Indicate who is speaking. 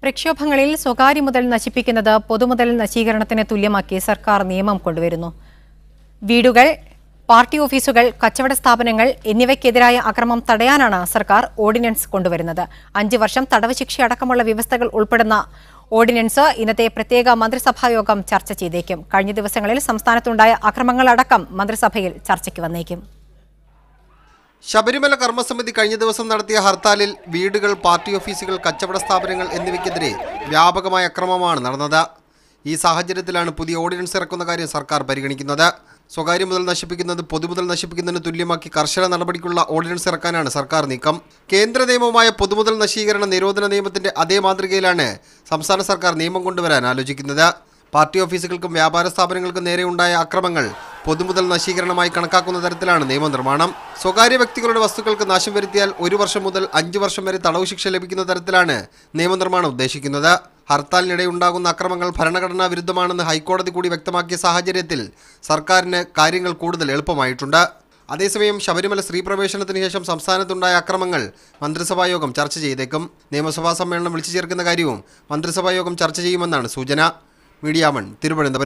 Speaker 1: പ്രക്ഷോഭങ്ങളിൽ സ്വകാര്യ മുതൽ നശിപ്പിക്കുന്നത് പൊതുമുതൽ നശീകരണത്തിന് തുല്യമാക്കി സർക്കാർ നിയമം കൊണ്ടുവരുന്നു. വീടുകൾ, പാർട്ടി ഓഫീസുകൾ, കച്ചവട സ്ഥാപനങ്ങൾ എന്നിവയ്ക്കെതിരായ അക്രമം തടയാനാണ് സർക്കാർ ഓർഡിനൻസ് കൊണ്ടുവരുന്നത്. 5 വർഷം തടവ് ശിക്ഷ അടക്കമുള്ള വ്യവസ്ഥകൾ ഉൾപ്പെടുന്ന ഓർഡിനൻസ് ഇന്നത്തെ പ്രത്യേക മന്ത്രിസഭായോഗം ചർച്ച ചെയ്തേക്കും. കഴിഞ്ഞ ദിവസങ്ങളിൽ സംസ്ഥാനത്തുണ്ടായ അക്രമങ്ങളടക്കം മന്ത്രിസഭയിൽ ചർച്ചയ്ക്ക് വന്നേക്കും.
Speaker 2: ശബരിമല കർമ്മസമിതി കഴിഞ്ഞ ദിവസം നടത്തിയ ഹർത്താലിൽ വീടുകൾ, പാർട്ടി ഓഫീസുകൾ, കച്ചവട സ്ഥാപനങ്ങൾ എന്നിവയ്ക്കെതിരെ വ്യാപകമായ അക്രമമാണ് നടന്നത്. ഈ സാഹചര്യത്തിലാണ് പുതിയ ഓർഡിനൻസ് ഇറക്കുന്ന കാര്യം സർക്കാർ പരിഗണിക്കുന്നത്. സ്വകാര്യ മുതൽ നശിപ്പിക്കുന്നത് പൊതുമുതൽ നശിപ്പിക്കുന്നതിന് തുല്യമാക്കി കർശന നടപടിക്കുള്ള ഓർഡിനൻസ് ഇറക്കാനാണ് സർക്കാർ നീക്കം. കേന്ദ്ര നിയമമായ പൊതുമുതൽ നശീകരണ നിരോധന നിയമത്തിന്റെ അതേ മാതൃകയിലാണ് സംസ്ഥാന സർക്കാർ നിയമം കൊണ്ടുവരാൻ ആലോചിക്കുന്നത്. പാർട്ടി ഓഫീസുകൾക്കും വ്യാപാര സ്ഥാപനങ്ങൾക്കും നേരെ ഉണ്ടായ അക്രമങ്ങൾ പൊതുമുതൽ നശീകരണമായി കണക്കാക്കുന്ന തരത്തിലാണ് നിയമനിർമ്മാണം. സ്വകാര്യ വ്യക്തികളുടെ വസ്തുക്കൾക്ക് നാശം വരുത്തിയാൽ 1 വർഷം മുതൽ 5 വർഷം വരെ തടവ് ശിക്ഷ ലഭിക്കുന്ന തരത്തിലാണ് നിയമനിർമ്മാണം ഉദ്ദേശിക്കുന്നത്. ഹർത്താലിനിടെ ഉണ്ടാകുന്ന അക്രമങ്ങൾ ഭരണഘടനാ വിരുദ്ധമാണെന്ന് ഹൈക്കോടതി കൂടി വ്യക്തമാക്കിയ സാഹചര്യത്തിൽ സർക്കാരിന് കാര്യങ്ങൾ കൂടുതൽ എളുപ്പമായിട്ടുണ്ട്. അതേസമയം ശബരിമല സ്ത്രീപ്രവേശനത്തിന് ശേഷം സംസ്ഥാനത്തുണ്ടായ അക്രമങ്ങൾ മന്ത്രിസഭായോഗം ചർച്ച ചെയ്തേക്കും. നിയമസഭാ സമ്മേളനം വിളിച്ചു ചേർക്കുന്ന കാര്യവും മന്ത്രിസഭായോഗം ചർച്ച ചെയ്യുമെന്നാണ് സൂചന. മീഡിയ 1 തിരുവനന്തപുരം.